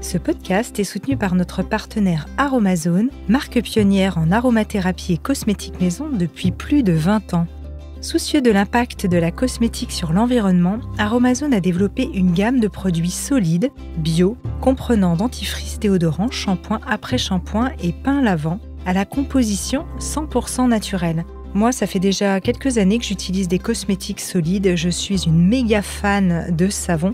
Ce podcast est soutenu par notre partenaire Aromazone, marque pionnière en aromathérapie et cosmétique maison depuis plus de 20 ans. Soucieux de l'impact de la cosmétique sur l'environnement, Aromazone a développé une gamme de produits solides, bio, comprenant dentifrice, déodorant, shampoing, après-shampoing et pain lavant, à la composition 100% naturelle. Moi, ça fait déjà quelques années que j'utilise des cosmétiques solides. Je suis une méga fan de savon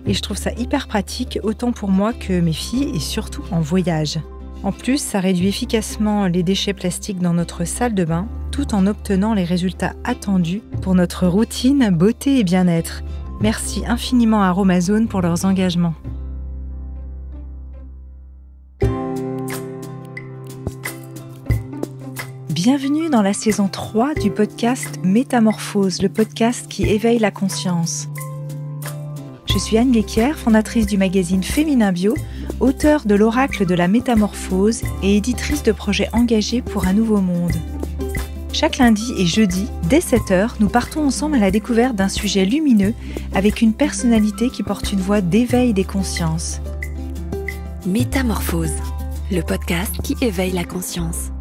et je trouve ça hyper pratique, autant pour moi que mes filles et surtout en voyage. En plus, ça réduit efficacement les déchets plastiques dans notre salle de bain, tout en obtenant les résultats attendus pour notre routine beauté et bien-être. Merci infiniment à Aromazone pour leurs engagements. Bienvenue dans la saison 3 du podcast Métamorphose, le podcast qui éveille la conscience. Je suis Anne Guéquière, fondatrice du magazine Féminin Bio, auteure de l'Oracle de la Métamorphose et éditrice de projets engagés pour un nouveau monde. Chaque lundi et jeudi, dès 7h, nous partons ensemble à la découverte d'un sujet lumineux avec une personnalité qui porte une voix d'éveil des consciences. Métamorphose, le podcast qui éveille la conscience.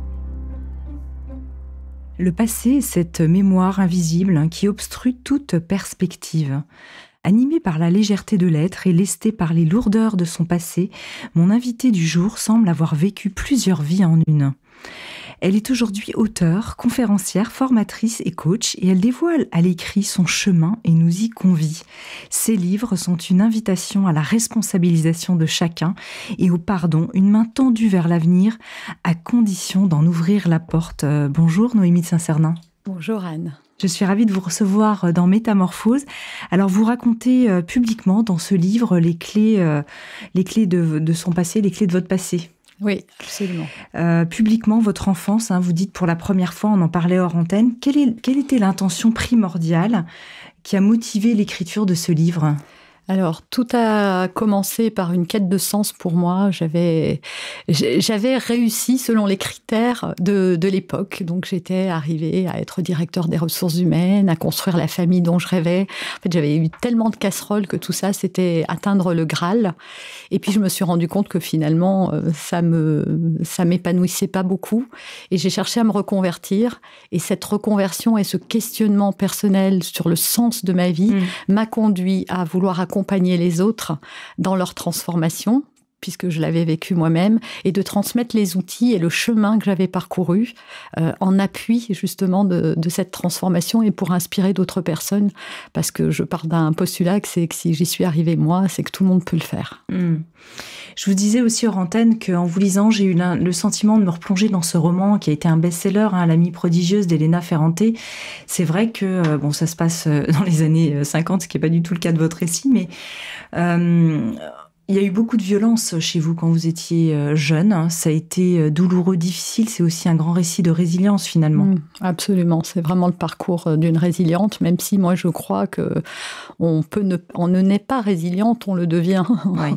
Le passé est cette mémoire invisible qui obstrue toute perspective. Animée par la légèreté de l'être et lestée par les lourdeurs de son passé, mon invitée du jour semble avoir vécu plusieurs vies en une. Elle est aujourd'hui auteure, conférencière, formatrice et coach et elle dévoile à l'écrit son chemin et nous y convie. Ses livres sont une invitation à la responsabilisation de chacun et au pardon, une main tendue vers l'avenir à condition d'en ouvrir la porte. Bonjour Noémie de Saint-Cernin. Bonjour Anne. Je suis ravie de vous recevoir dans Métamorphose. Alors, vous racontez publiquement dans ce livre les clés de son passé, les clés de votre passé. Oui, absolument. Publiquement, votre enfance, vous dites pour la première fois, on en parlait hors antenne. Quelle était l'intention primordiale qui a motivé l'écriture de ce livre ? Alors, tout a commencé par une quête de sens pour moi. J'avais réussi selon les critères de l'époque. Donc, j'étais arrivée à être directeur des ressources humaines, à construire la famille dont je rêvais. En fait, j'avais eu tellement de casseroles que tout ça, c'était atteindre le Graal. Et puis, je me suis rendu compte que finalement, ça m'épanouissait pas beaucoup. Et j'ai cherché à me reconvertir. Et cette reconversion et ce questionnement personnel sur le sens de ma vie m'a conduit à vouloir accompagner les autres dans leur transformation, puisque je l'avais vécu moi-même, et de transmettre les outils et le chemin que j'avais parcouru en appui justement de cette transformation et pour inspirer d'autres personnes, parce que je pars d'un postulat que c'est que si j'y suis arrivée moi, c'est que tout le monde peut le faire. Je vous disais aussi hors antenne qu'en vous lisant, j'ai eu le sentiment de me replonger dans ce roman qui a été un best-seller, L'amie prodigieuse d'Elena Ferrante. C'est vrai que ça se passe dans les années 50, ce qui n'est pas du tout le cas de votre récit, mais il y a eu beaucoup de violence chez vous quand vous étiez jeune. Ça a été douloureux, difficile. C'est aussi un grand récit de résilience, finalement. Absolument. C'est vraiment le parcours d'une résiliente, même si moi, je crois qu'on ne naît pas résiliente, on le devient. Oui.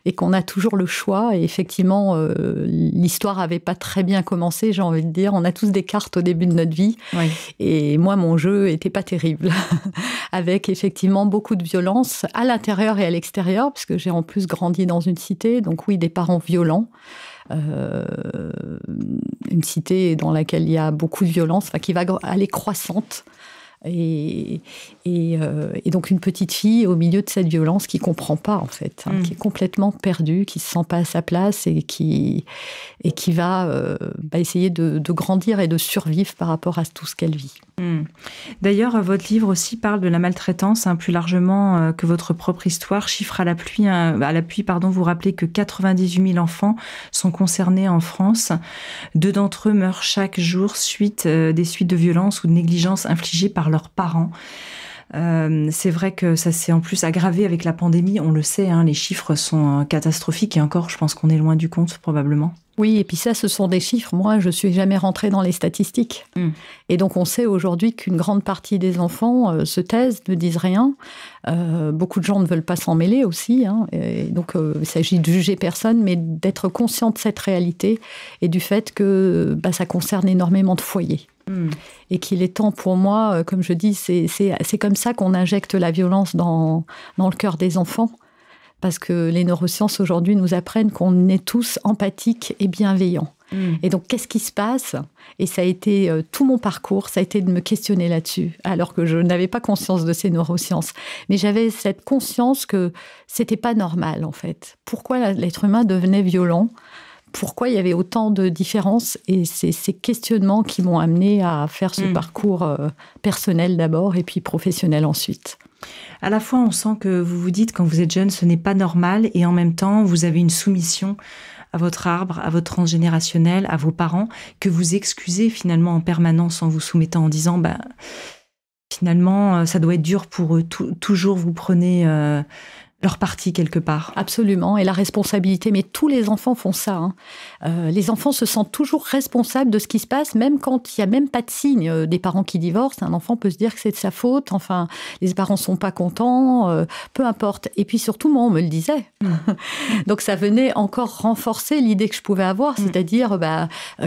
Et qu'on a toujours le choix. Et effectivement, l'histoire n'avait pas très bien commencé, j'ai envie de dire. On a tous des cartes au début de notre vie. Oui. Et moi, mon jeu n'était pas terrible. Avec effectivement beaucoup de violence à l'intérieur et à l'extérieur, parce que j'ai en plus grandi dans une cité, donc oui, des parents violents. Une cité dans laquelle il y a beaucoup de violence, qui va aller croissante. Et donc une petite fille au milieu de cette violence qui ne comprend pas, en fait, qui est complètement perdue, qui ne se sent pas à sa place et qui va essayer de grandir et de survivre par rapport à tout ce qu'elle vit. D'ailleurs, votre livre aussi parle de la maltraitance, plus largement que votre propre histoire. Chiffre à l'appui, vous rappelez que 98 000 enfants sont concernés en France. 2 d'entre eux meurent chaque jour des suites de violences ou de négligences infligées par leurs parents. C'est vrai que ça s'est en plus aggravé avec la pandémie, on le sait, les chiffres sont catastrophiques et encore, je pense qu'on est loin du compte probablement. Oui, et puis ça, ce sont des chiffres. Moi, je ne suis jamais rentrée dans les statistiques. Et donc, on sait aujourd'hui qu'une grande partie des enfants se taisent, ne disent rien. Beaucoup de gens ne veulent pas s'en mêler aussi. Et donc, il s'agit de juger personne, mais d'être conscient de cette réalité et du fait que ça concerne énormément de foyers. Et qu'il est temps pour moi, comme je dis, c'est comme ça qu'on injecte la violence dans le cœur des enfants. parce que les neurosciences aujourd'hui nous apprennent qu'on est tous empathiques et bienveillants. Et donc, qu'est-ce qui se passe ? Et ça a été tout mon parcours, ça a été de me questionner là-dessus, alors que je n'avais pas conscience de ces neurosciences. Mais j'avais cette conscience que c'était pas normal, en fait. Pourquoi l'être humain devenait violent ? Pourquoi il y avait autant de différences ? Et c'est ces questionnements qui m'ont amené à faire ce parcours personnel d'abord et puis professionnel ensuite. À la fois, on sent que vous vous dites, quand vous êtes jeune, ce n'est pas normal, et en même temps, vous avez une soumission à votre arbre, à votre transgénérationnel, à vos parents, que vous excusez finalement en permanence en vous soumettant, en disant finalement, ça doit être dur pour eux. Toujours, vous prenez leur parti quelque part. Absolument, et la responsabilité, mais tous les enfants font ça. Les enfants se sentent toujours responsables de ce qui se passe, même quand il n'y a même pas de signe des parents qui divorcent. Un enfant peut se dire que c'est de sa faute, enfin, les parents ne sont pas contents, peu importe. Et puis surtout, moi, on me le disait. Donc ça venait encore renforcer l'idée que je pouvais avoir, c'est-à-dire,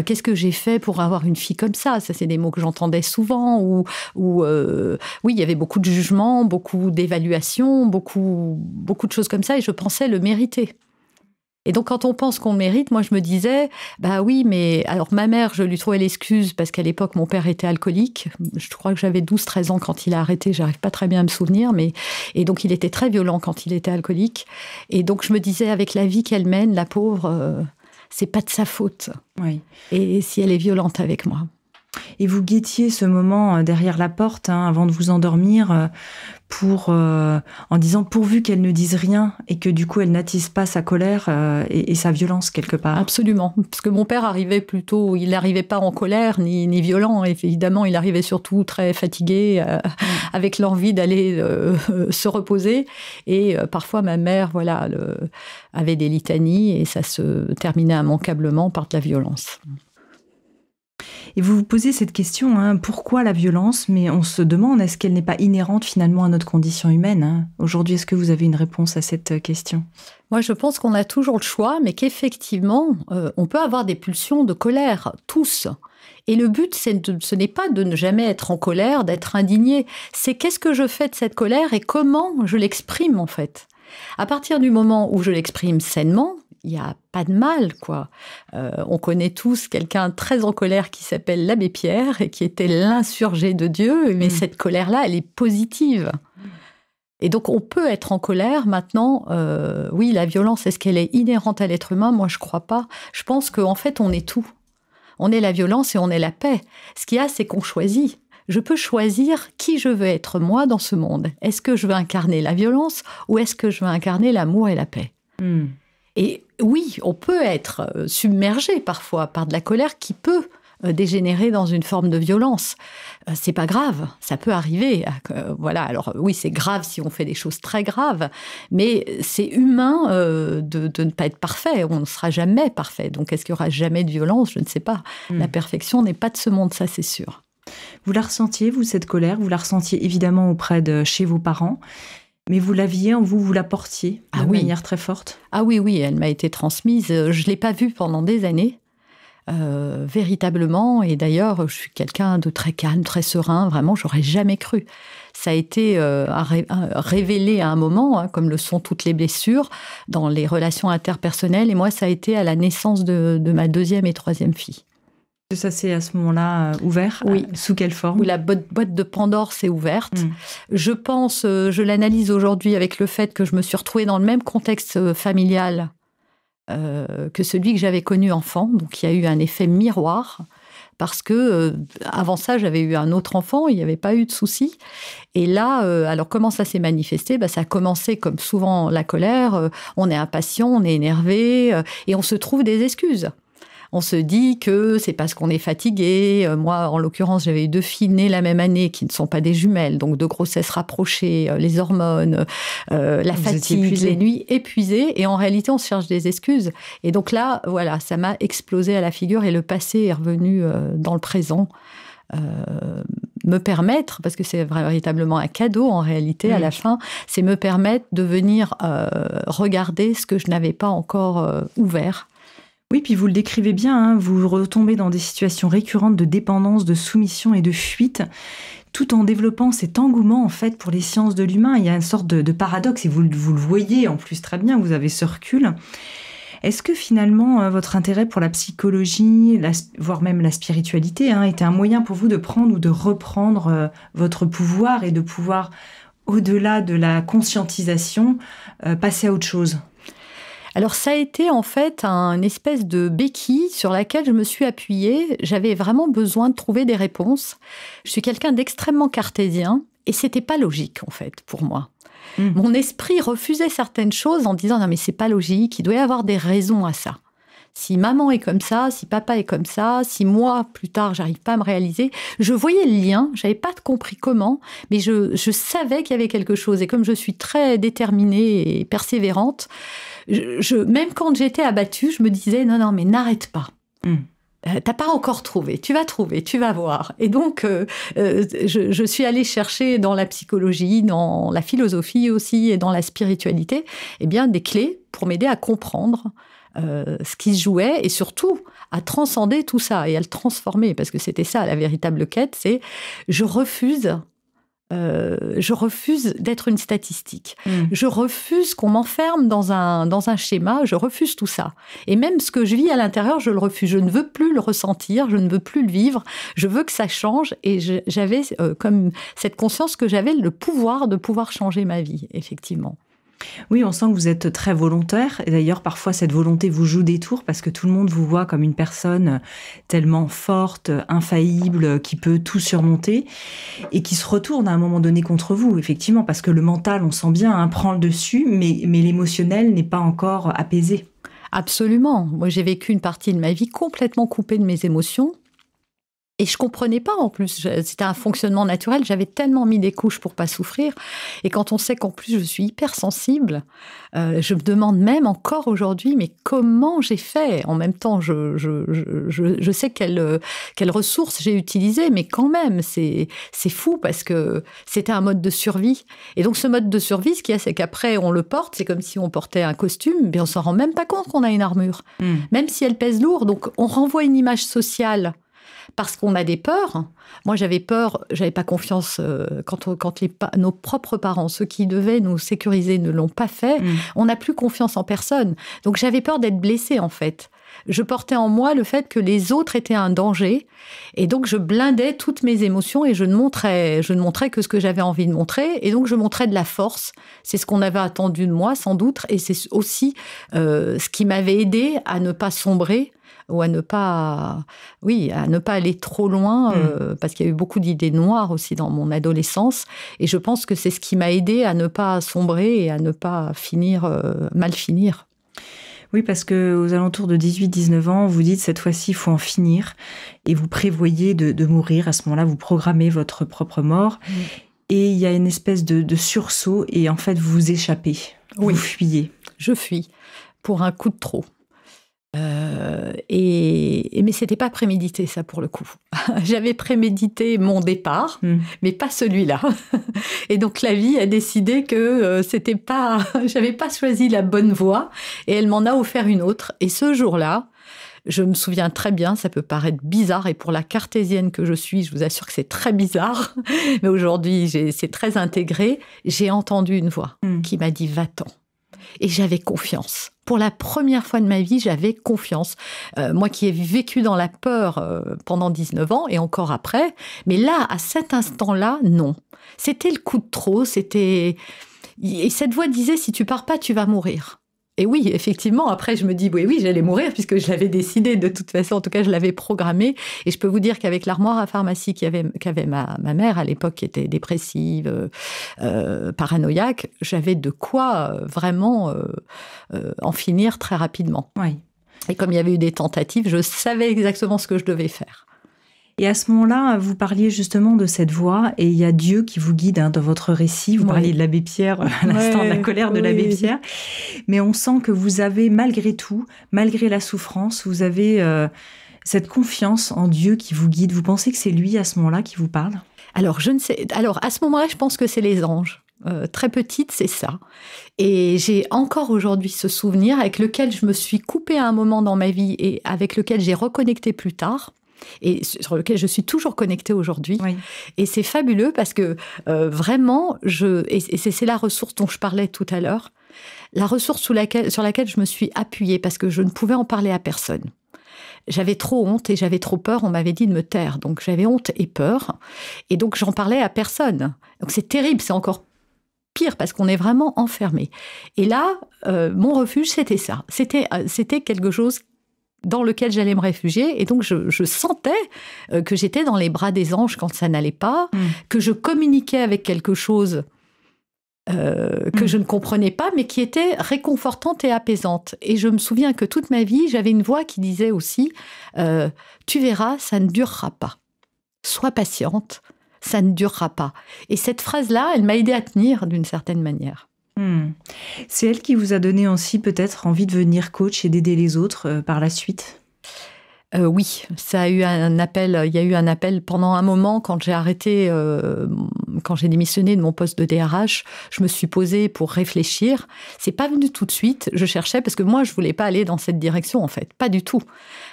qu'est-ce que j'ai fait pour avoir une fille comme ça ? Ça, c'est des mots que j'entendais souvent, oui, il y avait beaucoup de jugements, beaucoup d'évaluations, beaucoup de choses comme ça, et je pensais le mériter. Et donc, quand on pense qu'on le mérite, moi, je me disais, oui, mais alors ma mère, je lui trouvais l'excuse parce qu'à l'époque, mon père était alcoolique. Je crois que j'avais 12-13 ans quand il a arrêté, j'arrive pas très bien à me souvenir, et donc il était très violent quand il était alcoolique. Et donc, je me disais, avec la vie qu'elle mène, la pauvre, c'est pas de sa faute. Oui. Et si elle est violente avec moi. Et vous guettiez ce moment derrière la porte, avant de vous endormir, en disant pourvu qu'elle ne dise rien et que du coup elle n'attise pas sa colère et sa violence quelque part. Absolument, parce que mon père arrivait plutôt, il n'arrivait pas en colère ni violent, évidemment il arrivait surtout très fatigué, avec l'envie d'aller se reposer, et parfois ma mère avait des litanies et ça se terminait immanquablement par de la violence. Et vous vous posez cette question, pourquoi la violence ? Mais on se demande, est-ce qu'elle n'est pas inhérente finalement à notre condition humaine ? Aujourd'hui, est-ce que vous avez une réponse à cette question ? Moi, je pense qu'on a toujours le choix, mais qu'effectivement, on peut avoir des pulsions de colère, tous. Et le but, ce n'est pas de ne jamais être en colère, d'être indigné. C'est qu'est-ce que je fais de cette colère et comment je l'exprime, en fait. À partir du moment où je l'exprime sainement, il n'y a pas de mal, quoi. On connaît tous quelqu'un très en colère qui s'appelle l'abbé Pierre et qui était l'insurgé de Dieu, mais cette colère-là, elle est positive. Et donc, on peut être en colère. Maintenant, oui, la violence, est-ce qu'elle est inhérente à l'être humain ? Moi, je ne crois pas. Je pense qu'en fait, on est tout. On est la violence et on est la paix. Ce qu'il y a, c'est qu'on choisit. Je peux choisir qui je veux être, moi, dans ce monde. Est-ce que je veux incarner la violence ou est-ce que je veux incarner l'amour et la paix ? Et oui, on peut être submergé parfois par de la colère qui peut dégénérer dans une forme de violence. C'est pas grave, ça peut arriver. Voilà, alors oui, c'est grave si on fait des choses très graves, mais c'est humain de ne pas être parfait. On ne sera jamais parfait. Donc, est-ce qu'il y aura jamais de violence ? Je ne sais pas. La perfection n'est pas de ce monde, ça c'est sûr. Vous la ressentiez, vous, cette colère ? Vous la ressentiez évidemment chez vos parents. Mais vous l'aviez en vous, vous la portiez de manière très forte ? Ah oui, elle m'a été transmise. Je ne l'ai pas vue pendant des années, véritablement. Et d'ailleurs, je suis quelqu'un de très calme, très serein. Vraiment, je n'aurais jamais cru. Ça a été révélé à un moment, comme le sont toutes les blessures, dans les relations interpersonnelles. Et moi, ça a été à la naissance de ma deuxième et troisième fille. Ça s'est à ce moment-là ouvert ? Oui. Sous quelle forme ? Où la boîte de Pandore s'est ouverte. Je pense, je l'analyse aujourd'hui avec le fait que je me suis retrouvée dans le même contexte familial que celui que j'avais connu enfant. Donc il y a eu un effet miroir. Parce que avant ça, j'avais eu un autre enfant, il n'y avait pas eu de souci. Et là, alors comment ça s'est manifesté ? Ça a commencé comme souvent la colère. On est impatient, on est énervé et on se trouve des excuses. On se dit que c'est parce qu'on est fatigué. Moi, en l'occurrence, j'avais eu 2 filles nées la même année qui ne sont pas des jumelles, donc 2 grossesses rapprochées, les hormones, la fatigue, les nuits épuisées. Et en réalité, on se cherche des excuses. Et donc là, voilà, ça m'a explosé à la figure et le passé est revenu dans le présent. Me permettre, parce que c'est véritablement un cadeau en réalité à la fin, c'est me permettre de venir regarder ce que je n'avais pas encore ouvert. Oui, puis vous le décrivez bien, vous retombez dans des situations récurrentes de dépendance, de soumission et de fuite. tout en développant cet engouement en fait pour les sciences de l'humain. Il y a une sorte de paradoxe, et vous le voyez en plus très bien, vous avez ce recul. Est-ce que finalement votre intérêt pour la psychologie, voire même la spiritualité, était un moyen pour vous de prendre ou de reprendre votre pouvoir et de pouvoir, au-delà de la conscientisation, passer à autre chose ? Alors ça a été en fait un espèce de béquille sur laquelle je me suis appuyée. J'avais vraiment besoin de trouver des réponses. Je suis quelqu'un d'extrêmement cartésien et c'était pas logique en fait pour moi. Mon esprit refusait certaines choses en disant « Non mais c'est pas logique, il doit y avoir des raisons à ça. » Si maman est comme ça, si papa est comme ça, si moi, plus tard, j'arrive pas à me réaliser, je voyais le lien, j'avais pas compris comment, mais je savais qu'il y avait quelque chose. Et comme je suis très déterminée et persévérante, même quand j'étais abattue, je me disais non, mais n'arrête pas. T'as pas encore trouvé, tu vas voir. Et donc, je suis allée chercher dans la psychologie, dans la philosophie aussi et dans la spiritualité, des clés pour m'aider à comprendre ce qui se jouait et surtout à transcender tout ça et à le transformer, parce que c'était ça la véritable quête, c'est je refuse d'être une statistique. Je refuse qu'on m'enferme dans un schéma, je refuse tout ça. Et même ce que je vis à l'intérieur, je le refuse. Je ne veux plus le ressentir, je ne veux plus le vivre, je veux que ça change. Et j'avais comme cette conscience que j'avais le pouvoir de pouvoir changer ma vie, effectivement. Oui, on sent que vous êtes très volontaire. Et d'ailleurs, parfois, cette volonté vous joue des tours parce que tout le monde vous voit comme une personne tellement forte, infaillible, qui peut tout surmonter et qui se retourne à un moment donné contre vous, effectivement, parce que le mental, on sent bien, prend le dessus, mais l'émotionnel n'est pas encore apaisé. Absolument. Moi, j'ai vécu une partie de ma vie complètement coupée de mes émotions. Et je comprenais pas en plus, c'était un fonctionnement naturel, j'avais tellement mis des couches pour pas souffrir. Et quand on sait qu'en plus je suis hypersensible, je me demande même encore aujourd'hui, mais comment j'ai fait ? En même temps, je sais quelles ressources j'ai utilisées, mais quand même, c'est fou parce que c'était un mode de survie. Et donc ce mode de survie, ce qu'il y a, c'est qu'après on le porte, c'est comme si on portait un costume, mais on s'en rend même pas compte qu'on a une armure, même si elle pèse lourd. Donc on renvoie une image sociale. Parce qu'on a des peurs. Moi, j'avais peur, j'avais pas confiance quand nos propres parents, ceux qui devaient nous sécuriser, ne l'ont pas fait. On n'a plus confiance en personne. Donc, j'avais peur d'être blessée, en fait. Je portais en moi le fait que les autres étaient un danger. Et donc, je blindais toutes mes émotions et je ne montrais que ce que j'avais envie de montrer. Et donc, je montrais de la force. C'est ce qu'on avait attendu de moi, sans doute. Et c'est aussi ce qui m'avait aidée à ne pas sombrer ou à ne pas aller trop loin, parce qu'il y a eu beaucoup d'idées noires aussi dans mon adolescence. Et je pense que c'est ce qui m'a aidée à ne pas sombrer et à ne pas mal finir. Oui, parce qu'aux alentours de 18-19 ans, vous dites cette fois-ci, il faut en finir. Et vous prévoyez de mourir. À ce moment-là, vous programmez votre propre mort. Et il y a une espèce de sursaut et en fait, vous échappez. Oui. Vous fuyez. Je fuis pour un coup de trop. Mais c'était pas prémédité, ça, pour le coup. J'avais prémédité mon départ, mais pas celui-là. Et donc la vie a décidé que j'avais pas choisi la bonne voie, et elle m'en a offert une autre. Et ce jour-là, je me souviens très bien, ça peut paraître bizarre, et pour la cartésienne que je suis, je vous assure que c'est très bizarre, mais aujourd'hui, c'est très intégré. J'ai entendu une voix qui m'a dit « va-t'en ». Et j'avais confiance. Pour la première fois de ma vie, j'avais confiance. Moi qui ai vécu dans la peur pendant 19 ans et encore après. Mais là, à cet instant-là, non. C'était le coup de trop. Et cette voix disait, si tu pars pas, tu vas mourir. Et oui, effectivement, après, je me dis, oui, j'allais mourir puisque je l'avais décidé de toute façon. En tout cas, je l'avais programmé. Et je peux vous dire qu'avec l'armoire à pharmacie qu'avait ma mère à l'époque, qui était dépressive, paranoïaque, j'avais de quoi vraiment en finir très rapidement. Oui. Et comme il y avait eu des tentatives, je savais exactement ce que je devais faire. Et à ce moment-là, vous parliez justement de cette voix, et il y a Dieu qui vous guide dans votre récit. Vous parliez de l'abbé Pierre à l'instant, de la colère de l'abbé Pierre. Mais on sent que vous avez, malgré tout, malgré la souffrance, vous avez cette confiance en Dieu qui vous guide. Vous pensez que c'est lui, à ce moment-là, qui vous parle ? Alors, je ne sais. Alors, à ce moment-là, je pense que c'est les anges. Très petite, c'est ça. Et j'ai encore aujourd'hui ce souvenir avec lequel je me suis coupée à un moment dans ma vie et avec lequel j'ai reconnecté plus tard. et sur lequel je suis toujours connectée aujourd'hui. Oui. Et c'est fabuleux parce que vraiment, et c'est la ressource dont je parlais tout à l'heure, la ressource sur laquelle je me suis appuyée parce que je ne pouvais en parler à personne. J'avais trop honte et j'avais trop peur. On m'avait dit de me taire. Donc, j'avais honte et peur. Et donc, j'en parlais à personne. Donc, c'est terrible. C'est encore pire parce qu'on est vraiment enfermé. Et là, mon refuge, c'était ça. C'était quelque chose dans lequel j'allais me réfugier. Et donc, je sentais que j'étais dans les bras des anges quand ça n'allait pas, que je communiquais avec quelque chose que je ne comprenais pas, mais qui était réconfortante et apaisante. Et je me souviens que toute ma vie, j'avais une voix qui disait aussi « Tu verras, ça ne durera pas. Sois patiente, ça ne durera pas. » Et cette phrase-là, elle m'a aidée à tenir d'une certaine manière. C'est elle qui vous a donné aussi peut-être envie de devenir coach et d'aider les autres par la suite ? Oui, ça a eu un appel. Il y a eu un appel pendant un moment quand j'ai arrêté, quand j'ai démissionné de mon poste de DRH. Je me suis posée pour réfléchir. C'est pas venu tout de suite. Je cherchais parce que moi, je voulais pas aller dans cette direction en fait, pas du tout.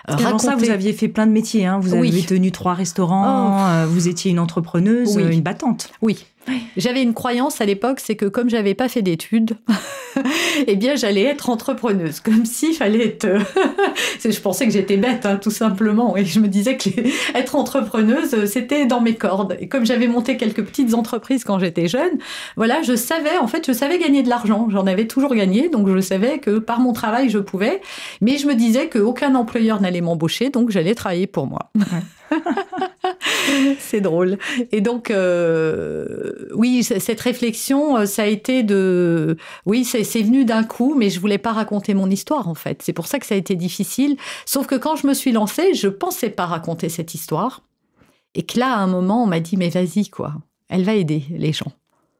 Avant ça, vous aviez fait plein de métiers. Hein. Vous avez tenu 3 restaurants. Vous étiez une entrepreneuse, une battante. Oui. J'avais une croyance à l'époque, c'est que comme j'avais pas fait d'études, eh bien j'allais être entrepreneuse, comme s'il fallait être. Je pensais que j'étais bête, hein, tout simplement, et je me disais que être entrepreneuse, c'était dans mes cordes. Et comme j'avais monté quelques petites entreprises quand j'étais jeune, voilà, je savais gagner de l'argent. J'en avais toujours gagné, donc je savais que par mon travail je pouvais. Mais je me disais qu'aucun employeur n'allait m'embaucher, donc j'allais travailler pour moi. Ouais. C'est drôle. Et donc, oui, cette réflexion, ça a été de... Oui, c'est venu d'un coup, mais je voulais pas raconter mon histoire, en fait. C'est pour ça que ça a été difficile. Sauf que quand je me suis lancée, je pensais pas raconter cette histoire. Et que là, à un moment, on m'a dit, mais vas-y, quoi. Elle va aider les gens.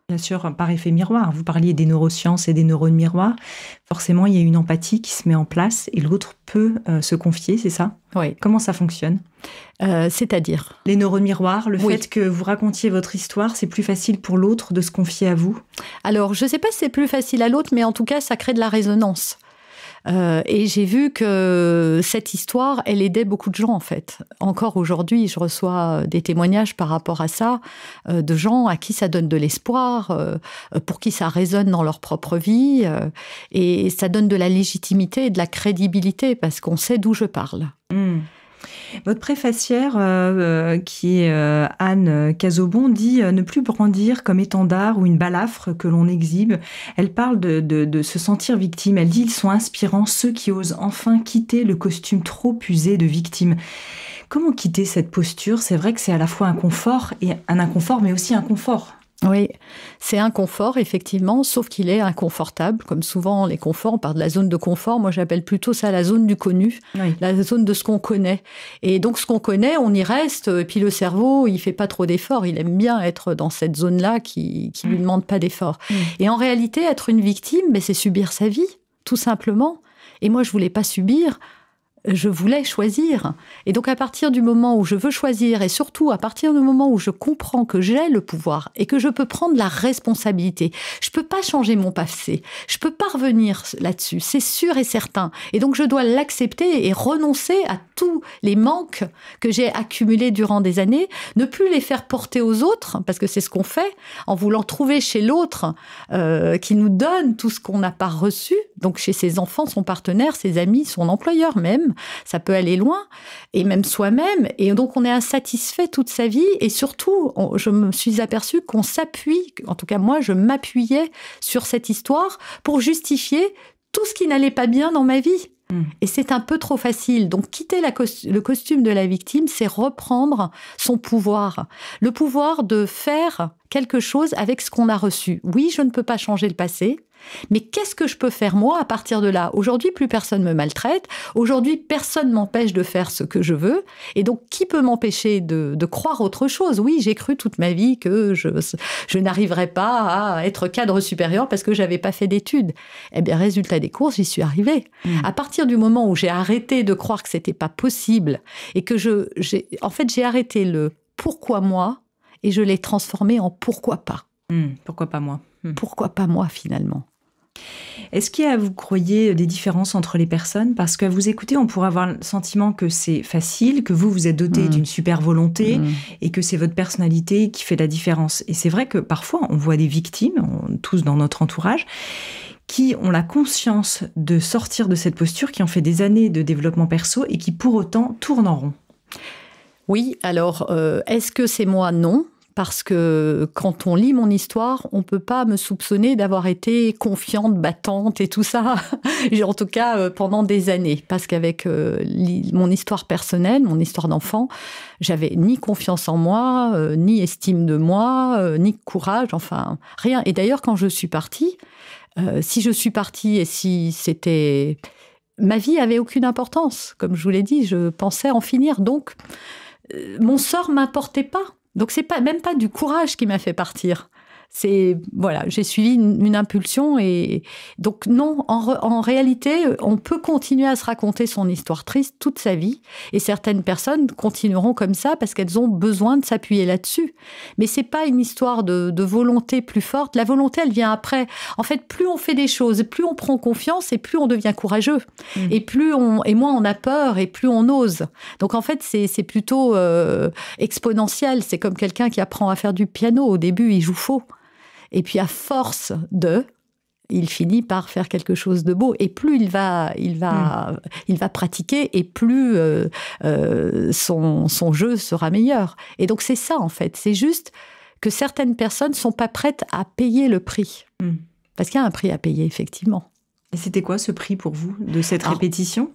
Bien sûr, par effet miroir. Vous parliez des neurosciences et des neurones miroirs. Forcément, il y a une empathie qui se met en place et l'autre peut se confier, c'est ça ? Oui. Comment ça fonctionne ? C'est-à-dire ? Les neurones miroirs, le fait que vous racontiez votre histoire, c'est plus facile pour l'autre de se confier à vous ? Alors, je ne sais pas si c'est plus facile à l'autre, mais en tout cas, ça crée de la résonance. Et j'ai vu que cette histoire, elle aidait beaucoup de gens, en fait. Encore aujourd'hui, je reçois des témoignages par rapport à ça, de gens à qui ça donne de l'espoir, pour qui ça résonne dans leur propre vie, et ça donne de la légitimité et de la crédibilité, parce qu'on sait d'où je parle. Votre préfacière, qui est Anne Cazobon, dit ne plus brandir comme étendard ou une balafre que l'on exhibe. Elle parle de se sentir victime. Elle dit ils sont inspirants, ceux qui osent enfin quitter le costume trop usé de victime. Comment quitter cette posture ? C'est vrai que c'est à la fois un confort, mais aussi un confort. Oui, c'est un confort, effectivement, sauf qu'il est inconfortable. Comme souvent, les conforts, on parle de la zone de confort. Moi, j'appelle plutôt ça la zone du connu, la zone de ce qu'on connaît. Et donc, ce qu'on connaît, on y reste. Et puis, le cerveau, il fait pas trop d'efforts. Il aime bien être dans cette zone-là qui lui demande pas d'efforts. Et en réalité, être une victime, c'est subir sa vie, tout simplement. Et moi, je voulais pas subir. Je voulais choisir. Et donc, à partir du moment où je veux choisir, et surtout à partir du moment où je comprends que j'ai le pouvoir et que je peux prendre la responsabilité, je peux pas changer mon passé, je peux pas revenir là-dessus, c'est sûr et certain. Et donc, je dois l'accepter et renoncer à tous les manques que j'ai accumulés durant des années, ne plus les faire porter aux autres, parce que c'est ce qu'on fait, en voulant trouver chez l'autre qui nous donne tout ce qu'on n'a pas reçu, donc chez ses enfants, son partenaire, ses amis, son employeur même. Ça peut aller loin, et même soi-même. Et donc, on est insatisfait toute sa vie. Et surtout, je me suis aperçue qu'on s'appuie, en tout cas moi, je m'appuyais sur cette histoire pour justifier tout ce qui n'allait pas bien dans ma vie. Et c'est un peu trop facile. Donc, quitter le costume de la victime, c'est reprendre son pouvoir. Le pouvoir de faire quelque chose avec ce qu'on a reçu. Oui, je ne peux pas changer le passé. Mais qu'est-ce que je peux faire moi à partir de là ? Aujourd'hui, plus personne me maltraite. Aujourd'hui, personne m'empêche de faire ce que je veux. Et donc, qui peut m'empêcher de croire autre chose ? Oui, j'ai cru toute ma vie que je n'arriverais pas à être cadre supérieur parce que j'avais pas fait d'études. Eh bien, résultat des courses, j'y suis arrivée. À partir du moment où j'ai arrêté de croire que c'était pas possible et que j'ai arrêté le pourquoi moi et je l'ai transformé en pourquoi pas. Pourquoi pas moi ? Pourquoi pas moi, finalement ? Est-ce qu'il y a, vous croyez, des différences entre les personnes? Parce qu'à vous écouter, on pourrait avoir le sentiment que c'est facile, que vous êtes doté d'une super volonté et que c'est votre personnalité qui fait la différence. Et c'est vrai que parfois, on voit des victimes, tous dans notre entourage, qui ont la conscience de sortir de cette posture, qui ont fait des années de développement perso et qui pour autant tournent en rond. Oui, alors est-ce que c'est moi? Non. Parce que quand on lit mon histoire, on ne peut pas me soupçonner d'avoir été confiante, battante et tout ça. En tout cas, pendant des années. Parce qu'avec mon histoire personnelle, mon histoire d'enfant, j'avais ni confiance en moi, ni estime de moi, ni courage, enfin rien. Et d'ailleurs, quand je suis partie, si je suis partie et si c'était... Ma vie avait aucune importance. Comme je vous l'ai dit, je pensais en finir. Donc, mon sort ne m'importait pas. Donc, c'est même pas du courage qui m'a fait partir. Voilà, j'ai suivi une impulsion et donc non, en réalité, on peut continuer à se raconter son histoire triste toute sa vie et certaines personnes continueront comme ça parce qu'elles ont besoin de s'appuyer là-dessus. Mais c'est pas une histoire de volonté plus forte. La volonté, elle vient après. En fait, plus on fait des choses, plus on prend confiance et plus on devient courageux. Et moins on a peur et plus on ose. Donc en fait, c'est plutôt exponentiel. C'est comme quelqu'un qui apprend à faire du piano. Au début, il joue faux. Et puis, à force il finit par faire quelque chose de beau. Et plus il va pratiquer, et plus son jeu sera meilleur. Et donc, c'est ça, en fait. C'est juste que certaines personnes ne sont pas prêtes à payer le prix. Parce qu'il y a un prix à payer, effectivement. Et c'était quoi ce prix pour vous, de cette répétition?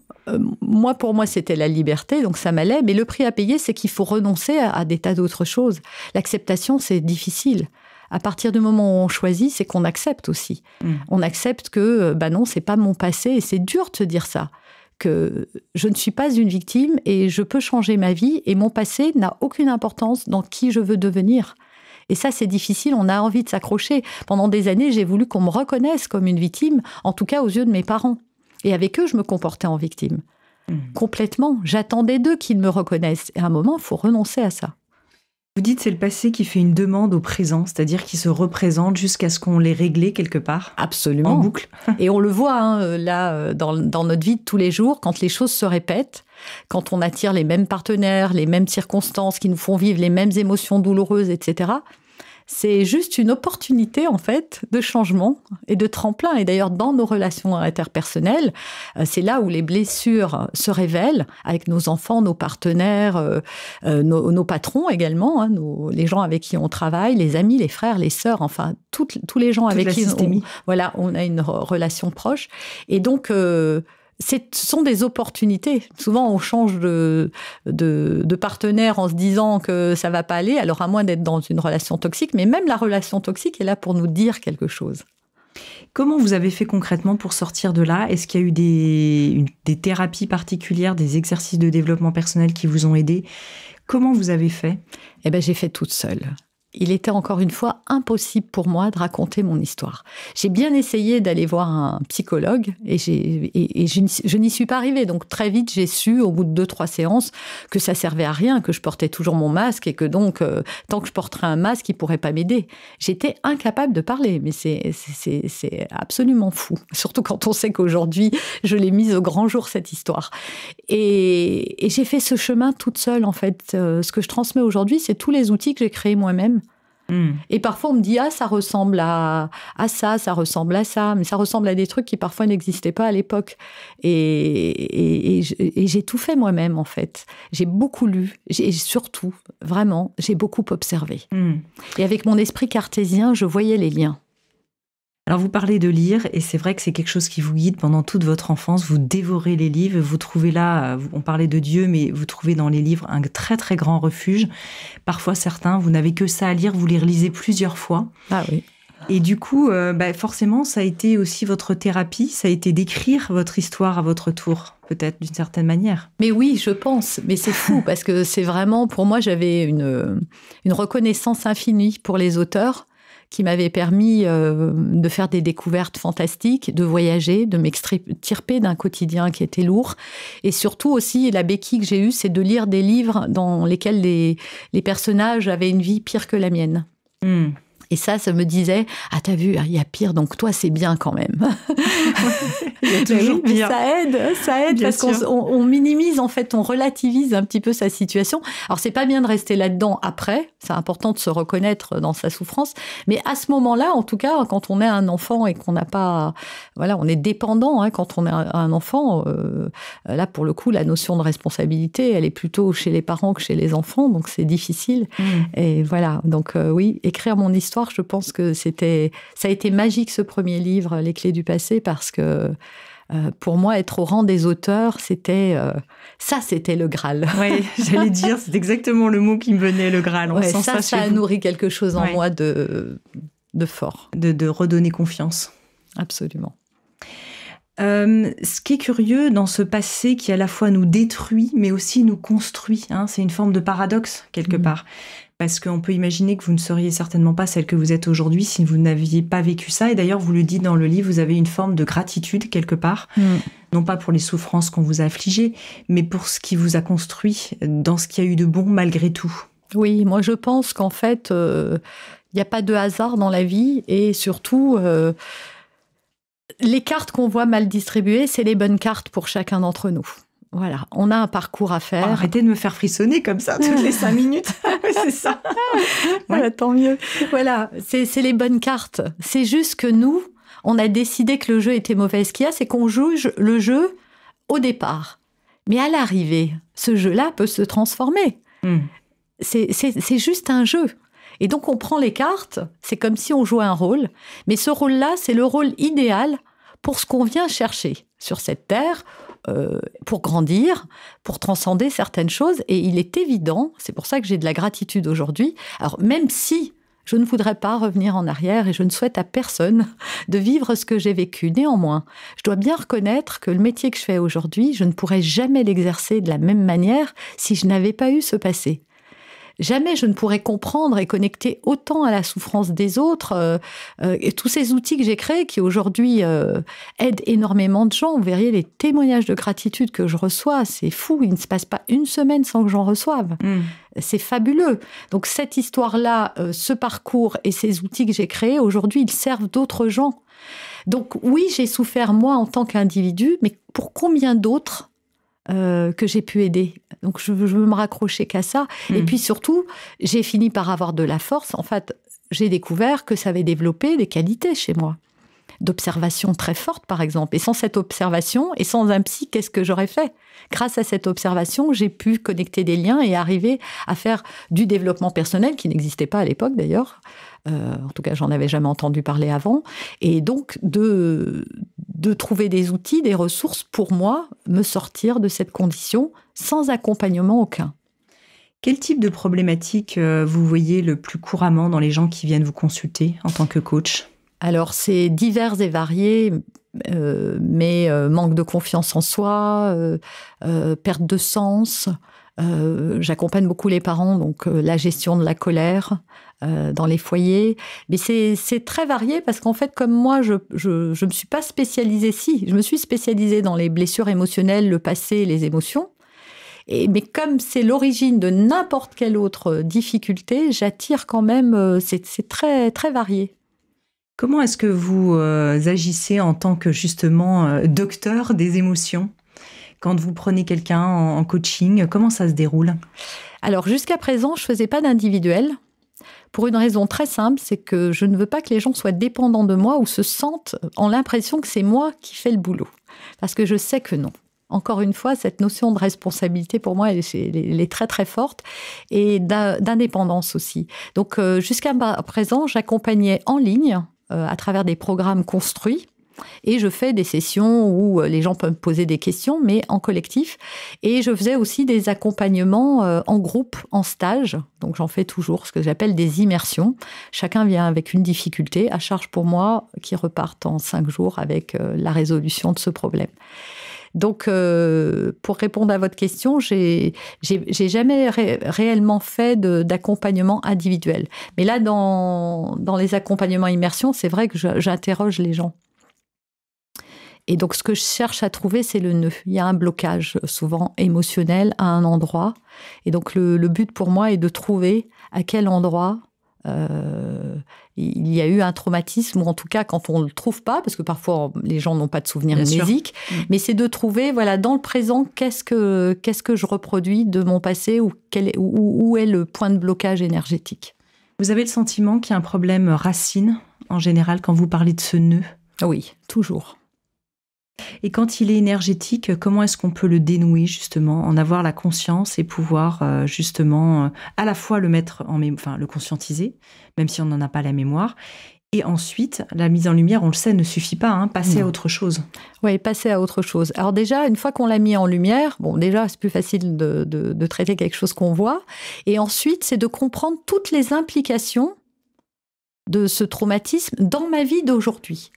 Pour moi, c'était la liberté, donc ça m'allait. Mais le prix à payer, c'est qu'il faut renoncer à des tas d'autres choses. L'acceptation, c'est difficile. À partir du moment où on choisit, c'est qu'on accepte aussi. On accepte que, non, c'est pas mon passé. Et c'est dur de se dire ça, que je ne suis pas une victime et je peux changer ma vie. Et mon passé n'a aucune importance dans qui je veux devenir. Et ça, c'est difficile. On a envie de s'accrocher. Pendant des années, j'ai voulu qu'on me reconnaisse comme une victime, en tout cas aux yeux de mes parents. Et avec eux, je me comportais en victime. Complètement. J'attendais d'eux qu'ils me reconnaissent. Et à un moment, il faut renoncer à ça. Vous dites c'est le passé qui fait une demande au présent, c'est-à-dire qui se représente jusqu'à ce qu'on l'ait réglé quelque part. Absolument. En boucle. Et on le voit là, dans notre vie de tous les jours, quand les choses se répètent, quand on attire les mêmes partenaires, les mêmes circonstances qui nous font vivre les mêmes émotions douloureuses, etc. C'est juste une opportunité, en fait, de changement et de tremplin. Et d'ailleurs, dans nos relations interpersonnelles, c'est là où les blessures se révèlent avec nos enfants, nos partenaires, nos patrons également, les gens avec qui on travaille, les amis, les frères, les sœurs, enfin, tous les gens avec qui on a une relation proche. Et donc... ce sont des opportunités. Souvent, on change de partenaire en se disant que ça ne va pas aller, alors à moins d'être dans une relation toxique. Mais même la relation toxique est là pour nous dire quelque chose. Comment vous avez fait concrètement pour sortir de là? Est-ce qu'il y a eu des thérapies particulières, des exercices de développement personnel qui vous ont aidé? Comment vous avez fait? J'ai fait toute seule. Il était encore une fois impossible pour moi de raconter mon histoire. J'ai bien essayé d'aller voir un psychologue et je n'y suis pas arrivée. Donc très vite, j'ai su, au bout de 2-3 séances, que ça servait à rien, que je portais toujours mon masque et que donc, tant que je porterais un masque, il ne pourrait pas m'aider. J'étais incapable de parler, mais c'est absolument fou. Surtout quand on sait qu'aujourd'hui, je l'ai mise au grand jour, cette histoire. Et j'ai fait ce chemin toute seule, en fait. Ce que je transmets aujourd'hui, c'est tous les outils que j'ai créés moi-même. Et parfois, on me dit « Ah, ça ressemble à ça, ça ressemble à ça », mais ça ressemble à des trucs qui parfois n'existaient pas à l'époque. Et j'ai tout fait moi-même, en fait. J'ai beaucoup lu, et surtout, vraiment, j'ai beaucoup observé. Et avec mon esprit cartésien, je voyais les liens. Alors vous parlez de lire, et c'est vrai que c'est quelque chose qui vous guide pendant toute votre enfance. Vous dévorez les livres, vous trouvez là, on parlait de Dieu, mais vous trouvez dans les livres un très très grand refuge. Parfois certains, vous n'avez que ça à lire, vous les relisez plusieurs fois. Ah oui. Et du coup, forcément, ça a été aussi votre thérapie, ça a été d'écrire votre histoire à votre tour, peut-être d'une certaine manière. Mais oui, je pense, mais c'est fou, parce que c'est vraiment, pour moi, j'avais une reconnaissance infinie pour les auteurs, qui m'avait permis de faire des découvertes fantastiques, de voyager, de m'extirper d'un quotidien qui était lourd. Et surtout aussi, la béquille que j'ai eue, c'est de lire des livres dans lesquels les personnages avaient une vie pire que la mienne. Et ça me disait, ah t'as vu, il y a pire, donc toi c'est bien quand même. Il y a toujours pire. Ça aide bien parce qu'on minimise en fait, on relativise un petit peu sa situation. Alors c'est pas bien de rester là-dedans après, c'est important de se reconnaître dans sa souffrance, mais à ce moment-là, en tout cas, quand on est un enfant et qu'on n'a pas, voilà, on est dépendant, hein, quand on est un enfant, là pour le coup, la notion de responsabilité, elle est plutôt chez les parents que chez les enfants, donc c'est difficile. Et voilà, donc oui, écrire mon histoire, je pense que ça a été magique ce premier livre, Les clés du passé, parce que pour moi, être au rang des auteurs, c'était le Graal. Oui, j'allais dire, c'est exactement le mot qui me venait, le Graal. On sent ça a nourri quelque chose en moi de fort. De redonner confiance. Absolument. Ce qui est curieux dans ce passé qui à la fois nous détruit, mais aussi nous construit, hein, c'est une forme de paradoxe quelque part. Parce qu'on peut imaginer que vous ne seriez certainement pas celle que vous êtes aujourd'hui si vous n'aviez pas vécu ça. Et d'ailleurs, vous le dites dans le livre, vous avez une forme de gratitude quelque part. Non pas pour les souffrances qu'on vous a affligées, mais pour ce qui vous a construit dans ce qu'il y a eu de bon malgré tout. Oui, moi je pense qu'en fait, il n'y a pas de hasard dans la vie. Et surtout, les cartes qu'on voit mal distribuées, c'est les bonnes cartes pour chacun d'entre nous. Voilà, on a un parcours à faire. Arrêtez de me faire frissonner comme ça toutes les 5 minutes. C'est ça. Voilà, tant mieux. Voilà, c'est les bonnes cartes. C'est juste que nous, on a décidé que le jeu était mauvais. Ce qu'il y a, c'est qu'on juge le jeu au départ. Mais à l'arrivée, ce jeu-là peut se transformer. C'est juste un jeu. Et donc, on prend les cartes, c'est comme si on jouait un rôle. Mais ce rôle-là, c'est le rôle idéal pour ce qu'on vient chercher sur cette terre, pour grandir, pour transcender certaines choses. Et il est évident, c'est pour ça que j'ai de la gratitude aujourd'hui, alors même si je ne voudrais pas revenir en arrière et je ne souhaite à personne de vivre ce que j'ai vécu, néanmoins, je dois bien reconnaître que le métier que je fais aujourd'hui, je ne pourrais jamais l'exercer de la même manière si je n'avais pas eu ce passé. Jamais je ne pourrais comprendre et connecter autant à la souffrance des autres. Et tous ces outils que j'ai créés qui aujourd'hui aident énormément de gens. Vous verriez les témoignages de gratitude que je reçois, c'est fou. Il ne se passe pas une semaine sans que j'en reçoive. C'est fabuleux. Donc cette histoire-là, ce parcours et ces outils que j'ai créés, aujourd'hui, ils servent d'autres gens. Donc oui, j'ai souffert moi en tant qu'individu, mais pour combien d'autres que j'ai pu aider. Donc, je veux me raccrocher qu'à ça. Et puis, surtout, j'ai fini par avoir de la force. En fait, j'ai découvert que ça avait développé des qualités chez moi. D'observation très forte, par exemple. Et sans cette observation, et sans un psy, qu'est-ce que j'aurais fait ? Grâce à cette observation, j'ai pu connecter des liens et arriver à faire du développement personnel, qui n'existait pas à l'époque, d'ailleurs. En tout cas, j'en avais jamais entendu parler avant. Et donc, de trouver des outils, des ressources pour moi, me sortir de cette condition sans accompagnement aucun. Quel type de problématique vous voyez le plus couramment dans les gens qui viennent vous consulter en tant que coach ? Alors, c'est divers et varié, mais manque de confiance en soi, perte de sens. J'accompagne beaucoup les parents, donc la gestion de la colère dans les foyers. Mais c'est très varié parce qu'en fait, comme moi, je me suis pas spécialisée. Si, je me suis spécialisée dans les blessures émotionnelles, le passé, les émotions. Mais comme c'est l'origine de n'importe quelle autre difficulté, j'attire quand même. C'est très très varié. Comment est-ce que vous agissez en tant que justement docteur des émotions ? Quand vous prenez quelqu'un en coaching, comment ça se déroule ? Alors, jusqu'à présent, je ne faisais pas d'individuel. Pour une raison très simple, c'est que je ne veux pas que les gens soient dépendants de moi ou se sentent en l'impression que c'est moi qui fais le boulot. Parce que je sais que non. Encore une fois, cette notion de responsabilité, pour moi, elle est très, très forte. Et d'indépendance aussi. Donc, jusqu'à présent, j'accompagnais en ligne à travers des programmes construits. Et je fais des sessions où les gens peuvent me poser des questions, mais en collectif. Et je faisais aussi des accompagnements en groupe, en stage. Donc j'en fais toujours, ce que j'appelle des immersions. Chacun vient avec une difficulté, à charge pour moi, qui repartent en 5 jours avec la résolution de ce problème. Donc, pour répondre à votre question, j'ai jamais réellement fait d'accompagnement individuel. Mais là, dans les accompagnements immersion, c'est vrai que j'interroge les gens. Et donc, ce que je cherche à trouver, c'est le nœud. Il y a un blocage, souvent émotionnel, à un endroit. Et donc, le but pour moi est de trouver à quel endroit Il y a eu un traumatisme, ou en tout cas quand on ne le trouve pas, parce que parfois les gens n'ont pas de souvenirs amnésiques, mais c'est de trouver voilà, dans le présent qu'est-ce que je reproduis de mon passé, ou où est le point de blocage énergétique. Vous avez le sentiment qu'il y a un problème racine, en général, quand vous parlez de ce nœud? Oui, toujours. Et quand il est énergétique, comment est-ce qu'on peut le dénouer, justement, en avoir la conscience et pouvoir, justement, à la fois le mettre le conscientiser, même si on n'en a pas la mémoire, et ensuite, la mise en lumière, on le sait, ne suffit pas, passer à autre chose. Oui, passer à autre chose. Alors déjà, une fois qu'on l'a mis en lumière, déjà, c'est plus facile de traiter quelque chose qu'on voit. Et ensuite, c'est de comprendre toutes les implications de ce traumatisme dans ma vie d'aujourd'hui.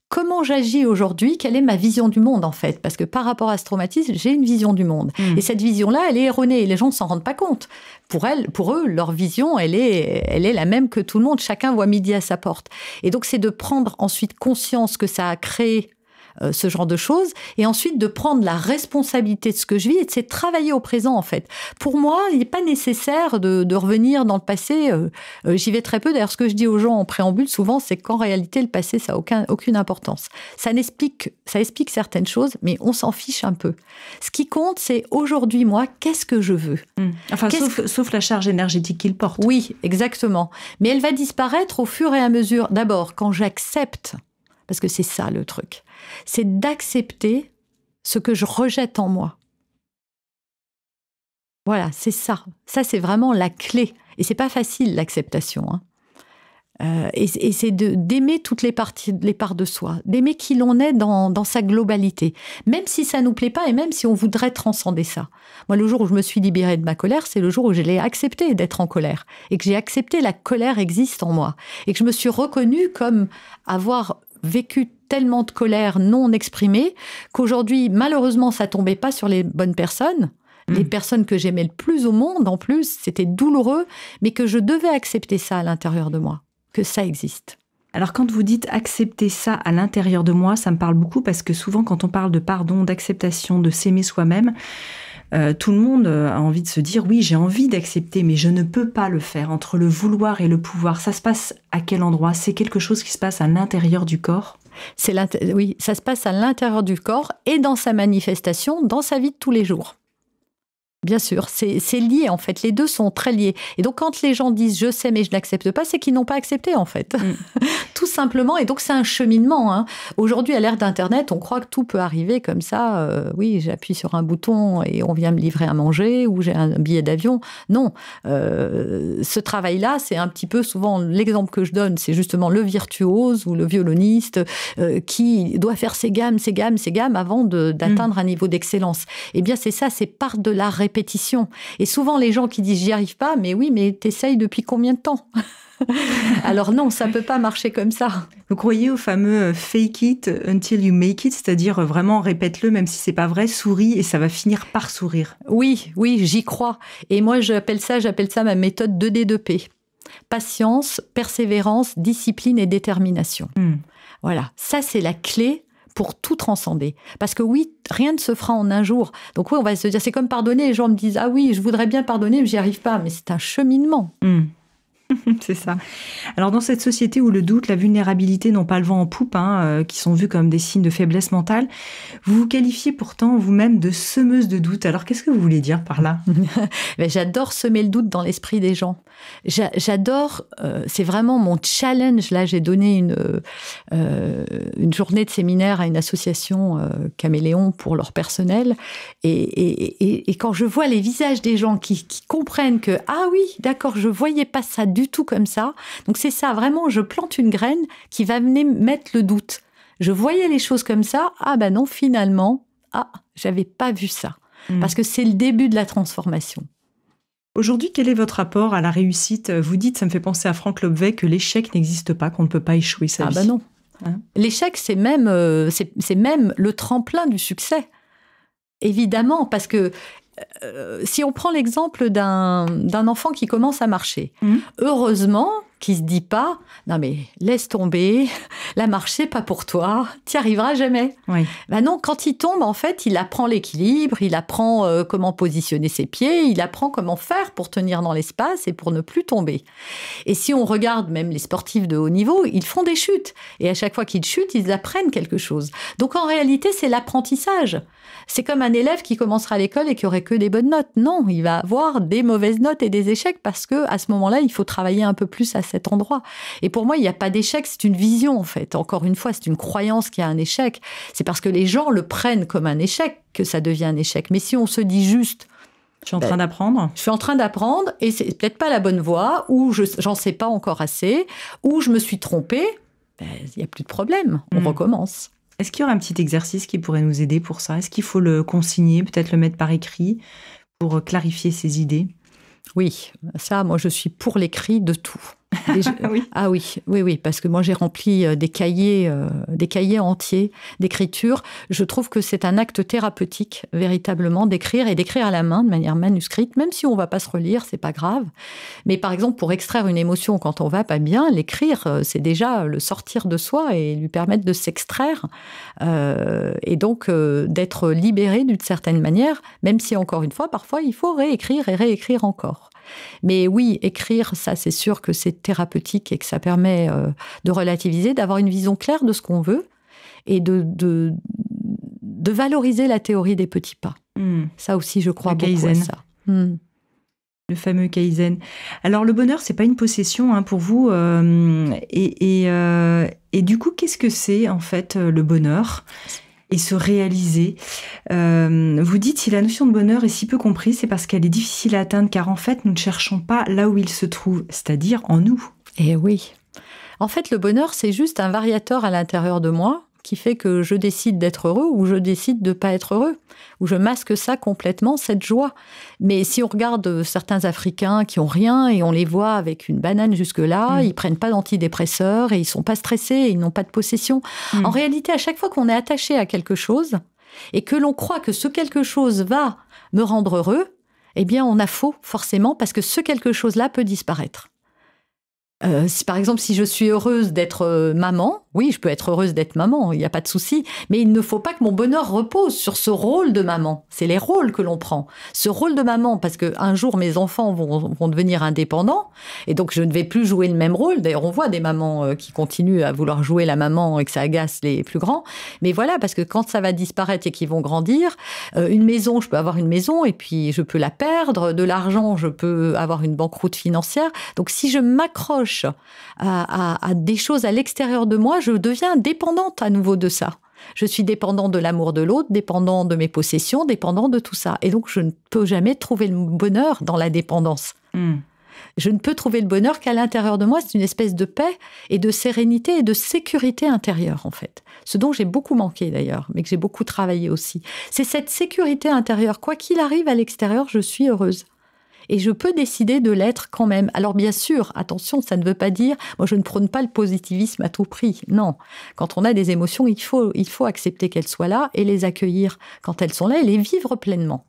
Comment j'agis aujourd'hui? Quelle est ma vision du monde, en fait? Parce que par rapport à ce traumatisme, j'ai une vision du monde. Et cette vision-là, elle est erronée. Et les gens ne s'en rendent pas compte. Pour eux, leur vision, elle est la même que tout le monde. Chacun voit midi à sa porte. Et donc, c'est de prendre ensuite conscience que ça a créé ce genre de choses, et ensuite de prendre la responsabilité de ce que je vis et de c'est travailler au présent, en fait. Pour moi, il n'est pas nécessaire de revenir dans le passé. J'y vais très peu. D'ailleurs, ce que je dis aux gens en préambule, souvent, c'est qu'en réalité, le passé, ça n'a aucune importance. Ça explique certaines choses, mais on s'en fiche un peu. Ce qui compte, c'est aujourd'hui, moi, qu'est-ce que je veux? Sauf la charge énergétique qu'il porte. Oui, exactement. Mais elle va disparaître au fur et à mesure. D'abord, quand j'accepte, parce que c'est ça le truc, c'est d'accepter ce que je rejette en moi. Voilà, c'est ça. Ça, c'est vraiment la clé. Et c'est pas facile, l'acceptation. Et c'est d'aimer toutes les parts de soi, d'aimer qui l'on est dans sa globalité. Même si ça nous plaît pas et même si on voudrait transcender ça. Moi, le jour où je me suis libérée de ma colère, c'est le jour où je l'ai accepté d'être en colère. Et que j'ai accepté la colère existe en moi. Et que je me suis reconnue comme avoir vécu tellement de colère non exprimée qu'aujourd'hui, malheureusement, ça tombait pas sur les bonnes personnes. Les personnes que j'aimais le plus au monde, en plus, c'était douloureux, mais que je devais accepter ça à l'intérieur de moi, que ça existe. Alors, quand vous dites accepter ça à l'intérieur de moi, ça me parle beaucoup parce que souvent, quand on parle de pardon, d'acceptation, de s'aimer soi-même, tout le monde a envie de se dire « oui, j'ai envie d'accepter, mais je ne peux pas le faire ». Entre le vouloir et le pouvoir, ça se passe à quel endroit? C'est quelque chose qui se passe à l'intérieur du corps? Oui, ça se passe à l'intérieur du corps et dans sa manifestation, dans sa vie de tous les jours. Bien sûr, c'est lié en fait, les deux sont très liés. Et donc quand les gens disent « je sais mais je n'accepte pas », c'est qu'ils n'ont pas accepté en fait. Tout simplement, et donc c'est un cheminement. Aujourd'hui, à l'ère d'Internet, on croit que tout peut arriver comme ça. Oui, j'appuie sur un bouton et on vient me livrer à manger, ou j'ai un billet d'avion. Non, ce travail-là, c'est un petit peu souvent l'exemple que je donne, c'est justement le virtuose ou le violoniste qui doit faire ses gammes avant d'atteindre un niveau d'excellence. Eh bien c'est ça, c'est par de la répétition. Et souvent, les gens qui disent « j'y arrive pas », mais oui, mais t'essayes depuis combien de temps? Alors non, ça peut pas marcher comme ça. Vous croyez au fameux « fake it until you make it », c'est-à-dire vraiment répète-le, même si c'est pas vrai, souris et ça va finir par sourire. Oui, j'y crois. Et moi, j'appelle ça ma méthode 2D2P. Patience, persévérance, discipline et détermination. Voilà, ça c'est la clé pour tout transcender. Parce que oui, rien ne se fera en un jour. Donc oui, on va se dire, c'est comme pardonner. Les gens me disent, ah oui, je voudrais bien pardonner, mais j'y arrive pas. Mais c'est un cheminement. C'est ça. Alors dans cette société où le doute, la vulnérabilité n'ont pas le vent en poupe, qui sont vus comme des signes de faiblesse mentale, vous vous qualifiez pourtant vous-même de semeuse de doute. Alors qu'est-ce que vous voulez dire par là? J'adore semer le doute dans l'esprit des gens. J'adore, c'est vraiment mon challenge. Là, j'ai donné une journée de séminaire à une association Caméléon pour leur personnel. Et quand je vois les visages des gens qui comprennent que, ah oui, d'accord, je voyais pas ça du tout comme ça. Donc c'est ça, vraiment, je plante une graine qui va venir mettre le doute. Je voyais les choses comme ça, ah ben non, finalement, j'avais pas vu ça. Parce que c'est le début de la transformation. Aujourd'hui, quel est votre rapport à la réussite? Vous dites, ça me fait penser à Franck Lobvet, que l'échec n'existe pas, qu'on ne peut pas échouer sa vie. Ah ben non. L'échec, c'est même le tremplin du succès. Évidemment, parce que si on prend l'exemple d'un enfant qui commence à marcher, heureusement qui se dit pas « Non mais laisse tomber, la marche c'est pas pour toi, t'y arriveras jamais. » Oui. Ben non, quand il tombe, en fait, il apprend l'équilibre, il apprend comment positionner ses pieds, il apprend comment faire pour tenir dans l'espace et pour ne plus tomber. Et si on regarde même les sportifs de haut niveau, ils font des chutes. Et à chaque fois qu'ils chutent, ils apprennent quelque chose. Donc en réalité, c'est l'apprentissage. C'est comme un élève qui commencera à l'école et qui aurait que des bonnes notes. Non, il va avoir des mauvaises notes et des échecs parce que à ce moment-là, il faut travailler un peu plus à cet endroit. Et pour moi, il n'y a pas d'échec, c'est une vision en fait. Encore une fois, c'est une croyance qu'il y a un échec. C'est parce que les gens le prennent comme un échec que ça devient un échec. Mais si on se dit juste je suis en train d'apprendre. Je suis en train d'apprendre et c'est peut-être pas la bonne voie, ou j'en sais pas encore assez, ou je me suis trompée, il n'y a plus de problème, on recommence. Est-ce qu'il y aurait un petit exercice qui pourrait nous aider pour ça? Est-ce qu'il faut le consigner, peut-être le mettre par écrit pour clarifier ses idées? Oui, ça, moi je suis pour l'écrit de tout. Oui. Ah oui, parce que moi j'ai rempli des cahiers entiers d'écriture. Je trouve que c'est un acte thérapeutique, véritablement, d'écrire et d'écrire à la main, de manière manuscrite, même si on ne va pas se relire, c'est pas grave. Mais par exemple, pour extraire une émotion quand on va pas bien, l'écrire, c'est déjà le sortir de soi et lui permettre de s'extraire. Et donc d'être libéré d'une certaine manière, même si, encore une fois, parfois, il faut réécrire et réécrire encore. Mais oui, écrire, ça c'est sûr que c'est thérapeutique et que ça permet de relativiser, d'avoir une vision claire de ce qu'on veut et de valoriser la théorie des petits pas. Ça aussi, je crois beaucoup à ça. Le fameux Kaizen. Alors, le bonheur, c'est pas une possession pour vous. Et du coup, qu'est-ce que c'est en fait le bonheur ? Et se réaliser. Vous dites, si la notion de bonheur est si peu comprise, c'est parce qu'elle est difficile à atteindre, car en fait, nous ne cherchons pas là où il se trouve, c'est-à-dire en nous. Eh oui. En fait, le bonheur, c'est juste un variateur à l'intérieur de moi qui fait que je décide d'être heureux ou je décide de ne pas être heureux, ou je masque ça complètement, cette joie. Mais si on regarde certains Africains qui ont rien et on les voit avec une banane jusque-là, ils prennent pas d'antidépresseurs et ils sont pas stressés et ils n'ont pas de possession. En réalité, à chaque fois qu'on est attaché à quelque chose et que l'on croit que ce quelque chose va me rendre heureux, eh bien, on a faux, forcément, parce que ce quelque chose-là peut disparaître. Par exemple, si je suis heureuse d'être maman, oui, je peux être heureuse d'être maman, il n'y a pas de souci. Mais il ne faut pas que mon bonheur repose sur ce rôle de maman. C'est les rôles que l'on prend. Ce rôle de maman, parce qu'un jour, mes enfants vont devenir indépendants, et donc je ne vais plus jouer le même rôle. D'ailleurs, on voit des mamans qui continuent à vouloir jouer la maman et que ça agace les plus grands. Mais voilà, parce que quand ça va disparaître et qu'ils vont grandir, une maison, je peux avoir une maison et puis je peux la perdre. De l'argent, je peux avoir une banqueroute financière. Donc, si je m'accroche à des choses à l'extérieur de moi, je deviens dépendante à nouveau de ça. Je suis dépendante de l'amour de l'autre, dépendante de mes possessions, dépendante de tout ça. Et donc, je ne peux jamais trouver le bonheur dans la dépendance. Je ne peux trouver le bonheur qu'à l'intérieur de moi. C'est une espèce de paix et de sérénité et de sécurité intérieure, en fait. Ce dont j'ai beaucoup manqué, d'ailleurs, mais que j'ai beaucoup travaillé aussi. C'est cette sécurité intérieure. Quoi qu'il arrive à l'extérieur, je suis heureuse. Et je peux décider de l'être quand même. Alors bien sûr, attention, ça ne veut pas dire... Moi, je ne prône pas le positivisme à tout prix. Non. Quand on a des émotions, il faut accepter qu'elles soient là et les accueillir quand elles sont là et les vivre pleinement.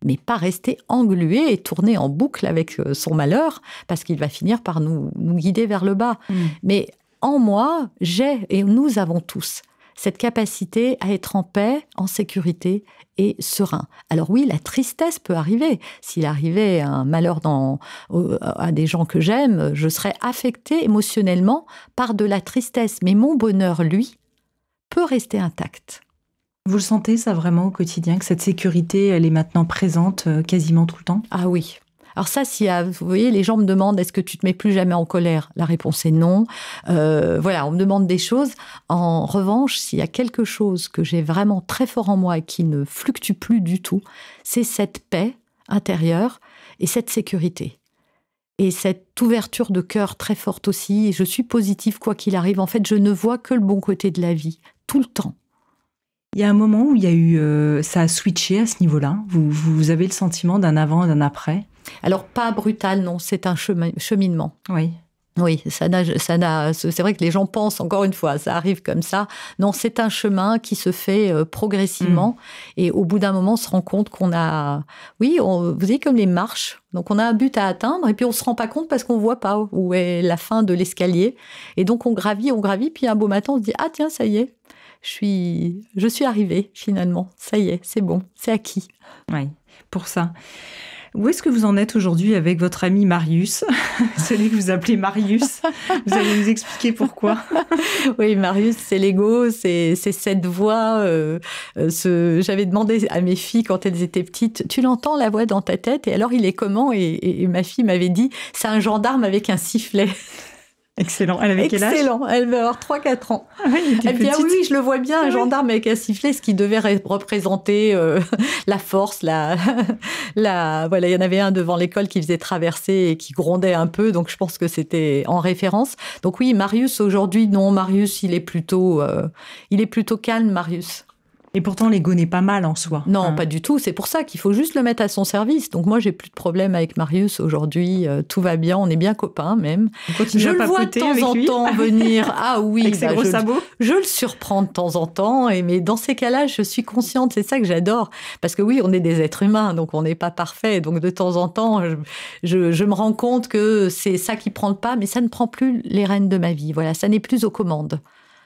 Mais pas rester englué et tourner en boucle avec son malheur parce qu'il va finir par nous guider vers le bas. Mais en moi, et nous avons tous cette capacité à être en paix, en sécurité et serein. Alors oui, la tristesse peut arriver. S'il arrivait un malheur à des gens que j'aime, je serais affectée émotionnellement par de la tristesse. Mais mon bonheur, lui, peut rester intact. Vous le sentez, ça, vraiment, au quotidien, que cette sécurité, elle est maintenant présente quasiment tout le temps? Ah oui. Alors ça, vous voyez, les gens me demandent, est-ce que tu te mets plus jamais en colère? La réponse est non. Voilà, on me demande des choses. En revanche, s'il y a quelque chose que j'ai vraiment très fort en moi et qui ne fluctue plus du tout, c'est cette paix intérieure et cette sécurité. Et cette ouverture de cœur très forte aussi. Je suis positive quoi qu'il arrive. En fait, je ne vois que le bon côté de la vie, tout le temps. Il y a un moment où il y a eu, ça a switché à ce niveau-là. Vous avez le sentiment d'un avant et d'un après? Alors, pas brutal, non, c'est un cheminement. Oui. Oui, c'est vrai que les gens pensent, encore une fois, ça arrive comme ça. Non, c'est un chemin qui se fait progressivement. Et au bout d'un moment, on se rend compte qu'on a... Oui, vous voyez, comme les marches. Donc, on a un but à atteindre et puis on ne se rend pas compte parce qu'on ne voit pas où est la fin de l'escalier. Et donc, on gravit. Puis un beau matin, on se dit « Ah tiens, ça y est, je suis arrivée finalement. Ça y est, c'est bon, c'est acquis. » Oui, pour ça. Où est-ce que vous en êtes aujourd'hui avec votre ami Marius, celui que vous appelez Marius? Vous allez nous expliquer pourquoi. Oui, Marius, c'est l'ego, c'est cette voix. J'avais demandé à mes filles quand elles étaient petites, tu l'entends la voix dans ta tête? Et alors, il est comment? Et ma fille m'avait dit, c'est un gendarme avec un sifflet. Excellent. Elle avait quel âge? Excellent. Elle va avoir 3-4 ans. Ah oui, elle dit, oui, je le vois bien, un gendarme avec un sifflet, ce qui devait représenter la force, voilà, il y en avait un devant l'école qui faisait traverser et qui grondait un peu, donc je pense que c'était en référence. Donc oui, Marius, aujourd'hui, non, Marius, il est plutôt calme, Marius. Et pourtant, l'ego n'est pas mal en soi. Non, pas du tout. C'est pour ça qu'il faut juste le mettre à son service. Donc moi, j'ai plus de problème avec Marius aujourd'hui. Tout va bien. On est bien copains même. Je le vois de temps en temps venir. Ah oui, avec ses gros sabots. Je le surprends de temps en temps. Mais dans ces cas-là, je suis consciente. C'est ça que j'adore. Parce que oui, on est des êtres humains, donc on n'est pas parfait. Donc de temps en temps, je me rends compte que c'est ça qui prend le pas, mais ça ne prend plus les rênes de ma vie. Voilà, ça n'est plus aux commandes.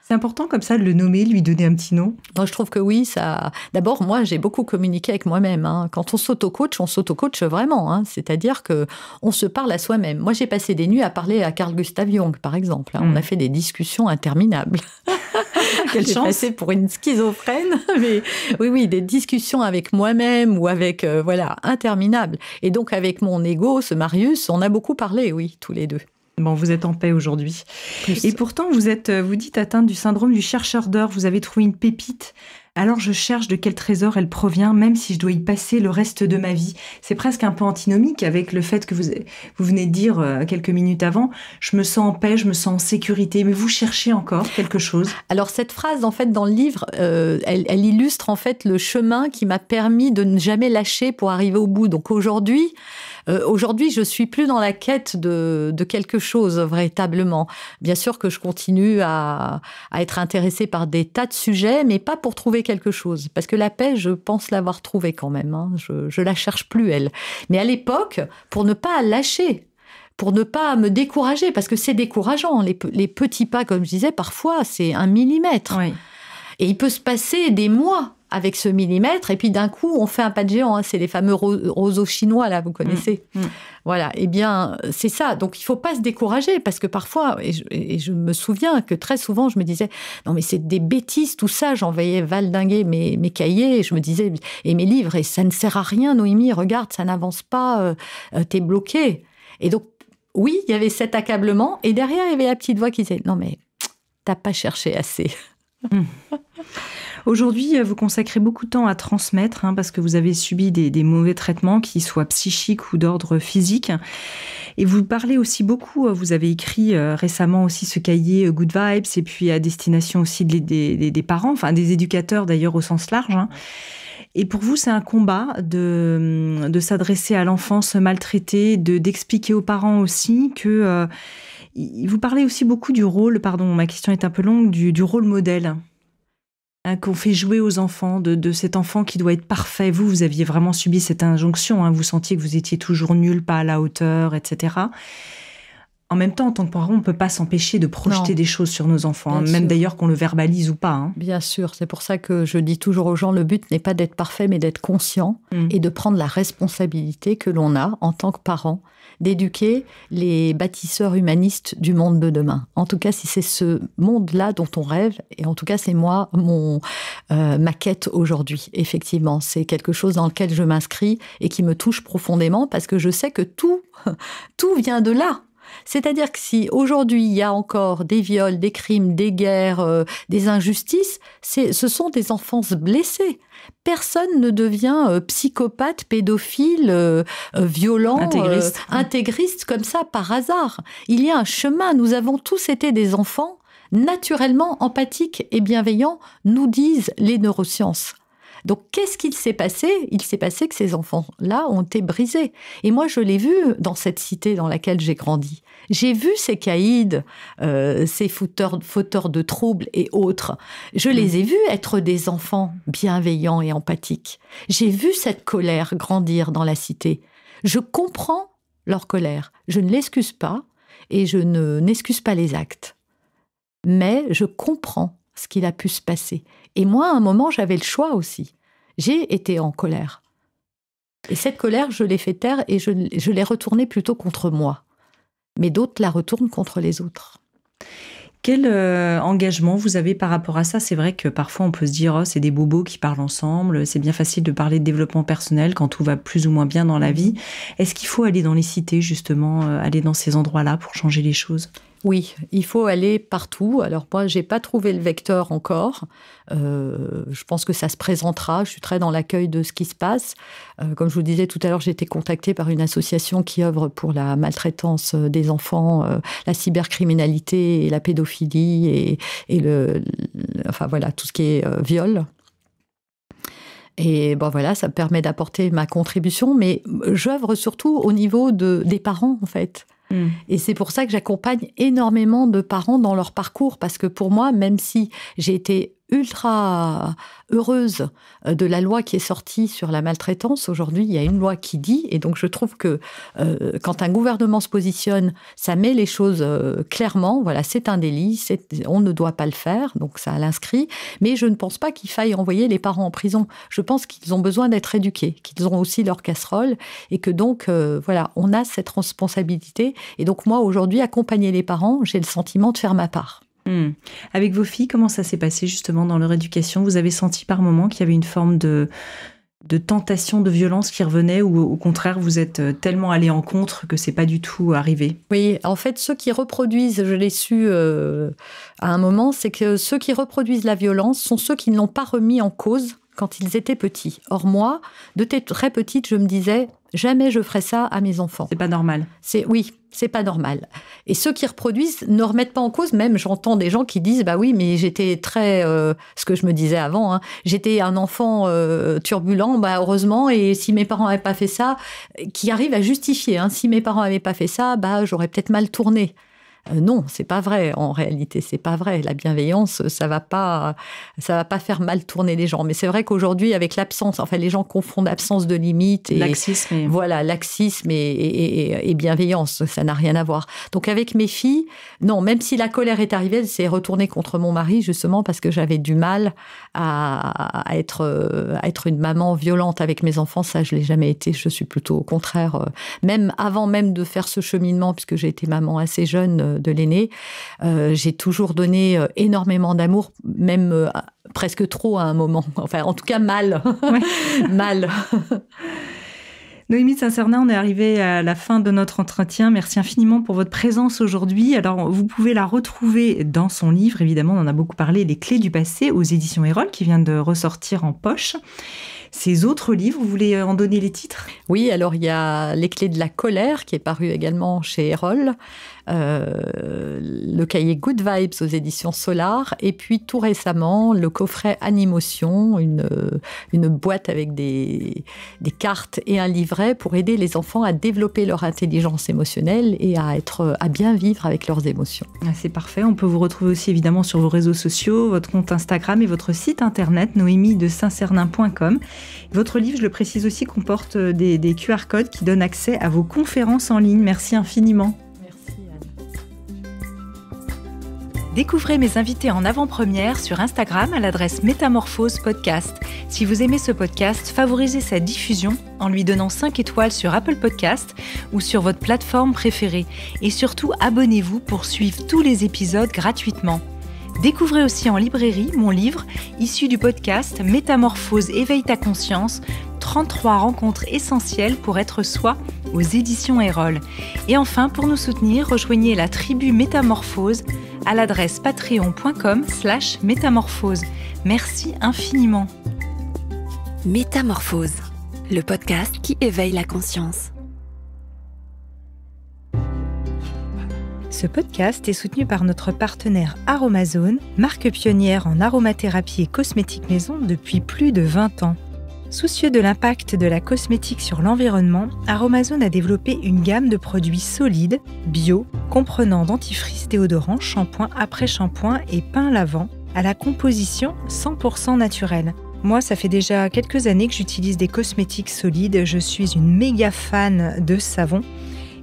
C'est important comme ça de le nommer, lui donner un petit nom? Moi, je trouve que oui, ça... D'abord, moi, j'ai beaucoup communiqué avec moi-même. Quand on s'auto-coach vraiment. C'est-à-dire qu'on se parle à soi-même. Moi, j'ai passé des nuits à parler à Carl Gustav Jung, par exemple. On a fait des discussions interminables. Quelle chance! J'ai passé pour une schizophrène. Mais oui, des discussions avec moi-même ou avec, interminables. Et donc, avec mon ego, ce Marius, on a beaucoup parlé, oui, tous les deux. Bon, vous êtes en paix aujourd'hui. Et pourtant, vous dites atteinte du syndrome du chercheur d'or. Vous avez trouvé une pépite. Alors, je cherche de quel trésor elle provient, même si je dois y passer le reste de ma vie. C'est presque un peu antinomique avec le fait que vous venez de dire quelques minutes avant. Je me sens en paix, je me sens en sécurité. Mais vous cherchez encore quelque chose. Alors, cette phrase, en fait, dans le livre, elle illustre, en fait, le chemin qui m'a permis de ne jamais lâcher pour arriver au bout. Donc, aujourd'hui, je suis plus dans la quête de quelque chose véritablement. Bien sûr que je continue à être intéressée par des tas de sujets, mais pas pour trouver quelque chose. Parce que la paix, je pense l'avoir trouvée quand même. Je la cherche plus, elle. Mais à l'époque, pour ne pas lâcher, pour ne pas me décourager, parce que c'est décourageant. Les petits pas, comme je disais, parfois, c'est 1 millimètre. Oui. Et il peut se passer des mois avec ce millimètre, et puis d'un coup, on fait un pas de géant. C'est les fameux roseaux chinois, là, vous connaissez. Voilà, eh bien, c'est ça. Donc, il ne faut pas se décourager, parce que parfois, et je me souviens que très souvent, je me disais, non, mais c'est des bêtises, tout ça. J'envoyais valdinguer mes cahiers, et je me disais, et mes livres, et ça ne sert à rien, Noémie, regarde, ça n'avance pas, t'es bloquée. Et donc, oui, il y avait cet accablement, et derrière, il y avait la petite voix qui disait, non, mais t'as pas cherché assez. Aujourd'hui, vous consacrez beaucoup de temps à transmettre, parce que vous avez subi des mauvais traitements, qu'ils soient psychiques ou d'ordre physique. Et vous parlez aussi beaucoup, vous avez écrit récemment aussi ce cahier Good Vibes, et puis à destination aussi des parents, enfin des éducateurs d'ailleurs au sens large. Et pour vous, c'est un combat de s'adresser à l'enfance maltraitée, d'expliquer aux parents aussi que... vous parlez aussi beaucoup du rôle, pardon, ma question est un peu longue, du rôle modèle. Qu'on fait jouer aux enfants, de cet enfant qui doit être parfait. Vous aviez vraiment subi cette injonction, vous sentiez que vous étiez toujours nul, pas à la hauteur, etc. En même temps, en tant que parent, on ne peut pas s'empêcher de projeter des choses sur nos enfants, même d'ailleurs qu'on le verbalise ou pas. Bien sûr, c'est pour ça que je dis toujours aux gens, le but n'est pas d'être parfait, mais d'être conscient et de prendre la responsabilité que l'on a en tant que parent d'éduquer les bâtisseurs humanistes du monde de demain. En tout cas, si c'est ce monde-là dont on rêve, et en tout cas, c'est moi, ma quête aujourd'hui. Effectivement, c'est quelque chose dans lequel je m'inscris et qui me touche profondément parce que je sais que tout vient de là. C'est-à-dire que si aujourd'hui il y a encore des viols, des crimes, des guerres, des injustices, ce sont des enfances blessées. Personne ne devient psychopathe, pédophile, violent, intégriste comme ça par hasard. Il y a un chemin. Nous avons tous été des enfants naturellement empathiques et bienveillants, nous disent les neurosciences. Donc, qu'est-ce qu'il s'est passé ? Il s'est passé que ces enfants-là ont été brisés. Et moi, je l'ai vu dans cette cité dans laquelle j'ai grandi. J'ai vu ces caïds, ces fauteurs de troubles et autres. Je les ai vus être des enfants bienveillants et empathiques. J'ai vu cette colère grandir dans la cité. Je comprends leur colère. Je ne l'excuse pas et je n'excuse pas les actes. Mais je comprends ce qu'il a pu se passer. Et moi, à un moment, j'avais le choix aussi. J'ai été en colère. Et cette colère, je l'ai fait taire et je l'ai retournée plutôt contre moi. Mais d'autres la retournent contre les autres. Quel engagement vous avez par rapport à ça ? C'est vrai que parfois on peut se dire « oh, c'est des bobos qui parlent ensemble, c'est bien facile de parler de développement personnel quand tout va plus ou moins bien dans la vie ». Est-ce qu'il faut aller dans les cités, justement, aller dans ces endroits-là pour changer les choses ? Oui, il faut aller partout. Alors moi, j'ai pas trouvé le vecteur encore. Je pense que ça se présentera. Je suis très dans l'accueil de ce qui se passe. Comme je vous disais tout à l'heure, j'ai été contactée par une association qui œuvre pour la maltraitance des enfants, la cybercriminalité et la pédophilie enfin voilà, tout ce qui est viol. Et bon voilà, ça me permet d'apporter ma contribution, mais j'œuvre surtout au niveau des parents en fait. Et c'est pour ça que j'accompagne énormément de parents dans leur parcours, parce que pour moi, même si j'ai été ultra heureuse de la loi qui est sortie sur la maltraitance, aujourd'hui, il y a une loi qui dit, et donc je trouve que quand un gouvernement se positionne, ça met les choses clairement, voilà, c'est un délit, on ne doit pas le faire, donc ça l'inscrit, mais je ne pense pas qu'il faille envoyer les parents en prison. Je pense qu'ils ont besoin d'être éduqués, qu'ils ont aussi leur casserole, et que donc, voilà, on a cette responsabilité. Et donc moi, aujourd'hui, accompagner les parents, j'ai le sentiment de faire ma part. Avec vos filles, comment ça s'est passé justement dans leur éducation ? Vous avez senti par moments qu'il y avait une forme de tentation de violence qui revenait, ou au contraire, vous êtes tellement allé en contre que c'est pas du tout arrivé ? Oui, en fait, ceux qui reproduisent, je l'ai su à un moment, c'est que ceux qui reproduisent la violence sont ceux qui ne l'ont pas remis en cause quand ils étaient petits. Or moi, de très petite, je me disais, jamais je ferai ça à mes enfants. C'est pas normal. Oui, c'est pas normal. Et ceux qui reproduisent ne remettent pas en cause. Même j'entends des gens qui disent, bah oui, mais j'étais très, ce que je me disais avant, hein, j'étais un enfant turbulent, bah heureusement, et si mes parents n'avaient pas fait ça, qui arrivent à justifier, hein, si mes parents n'avaient pas fait ça, bah j'aurais peut-être mal tourné. Non, c'est pas vrai. En réalité, c'est pas vrai. La bienveillance, ça va pas faire mal tourner les gens. Mais c'est vrai qu'aujourd'hui, avec l'absence, enfin, les gens confondent absence de limite et laxisme. Voilà, laxisme et bienveillance, ça n'a rien à voir. Donc avec mes filles, non, même si la colère est arrivée, elle s'est retournée contre mon mari justement parce que j'avais du mal à être une maman violente avec mes enfants. Ça, je l'ai jamais été. Je suis plutôt au contraire. Même avant même de faire ce cheminement, puisque j'ai été maman assez jeune de l'aîné, j'ai toujours donné énormément d'amour, même presque trop à un moment. Enfin, en tout cas, mal. Ouais. Mal. Noémie de Saint-Cernin, on est arrivé à la fin de notre entretien. Merci infiniment pour votre présence aujourd'hui. Alors, vous pouvez la retrouver dans son livre, évidemment, on en a beaucoup parlé, Les clés du passé, aux éditions Erol, qui vient de ressortir en poche. Ces autres livres, vous voulez en donner les titres ? Oui, alors il y a Les clés de la colère, qui est paru également chez Erol, le cahier Good Vibes aux éditions Solar, et puis tout récemment, le coffret Animotion, une boîte avec des cartes et un livret pour aider les enfants à développer leur intelligence émotionnelle et à bien vivre avec leurs émotions. C'est parfait. On peut vous retrouver aussi évidemment sur vos réseaux sociaux, votre compte Instagram et votre site internet noemidesintcernin.com. Votre livre, je le précise aussi, comporte des QR codes qui donnent accès à vos conférences en ligne. Merci infiniment. Merci Anne. Découvrez mes invités en avant-première sur Instagram à l'adresse Métamorphose Podcast. Si vous aimez ce podcast, favorisez sa diffusion en lui donnant 5 étoiles sur Apple Podcast ou sur votre plateforme préférée. Et surtout, abonnez-vous pour suivre tous les épisodes gratuitement. Découvrez aussi en librairie mon livre, issu du podcast Métamorphose, éveille ta conscience, 33 rencontres essentielles pour être soi, aux éditions Erol. Et enfin, pour nous soutenir, rejoignez la tribu Métamorphose à l'adresse patreon.com/métamorphose. Merci infiniment. Métamorphose, le podcast qui éveille la conscience. Ce Ce podcast est soutenu par notre partenaire Aromazone, marque pionnière en aromathérapie et cosmétiques maison depuis plus de 20 ans. Soucieux de l'impact de la cosmétique sur l'environnement, Aromazone a développé une gamme de produits solides, bio, comprenant dentifrice, déodorant, shampoing, après-shampoing et pain lavant, à la composition 100% naturelle. Moi, ça fait déjà quelques années que j'utilise des cosmétiques solides. Je suis une méga fan de savon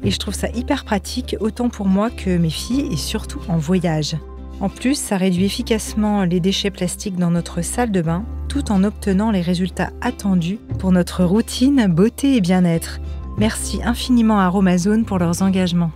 et je trouve ça hyper pratique, autant pour moi que mes filles et surtout en voyage. En plus, ça réduit efficacement les déchets plastiques dans notre salle de bain, tout en obtenant les résultats attendus pour notre routine beauté et bien-être. Merci infiniment à Aromazone pour leurs engagements.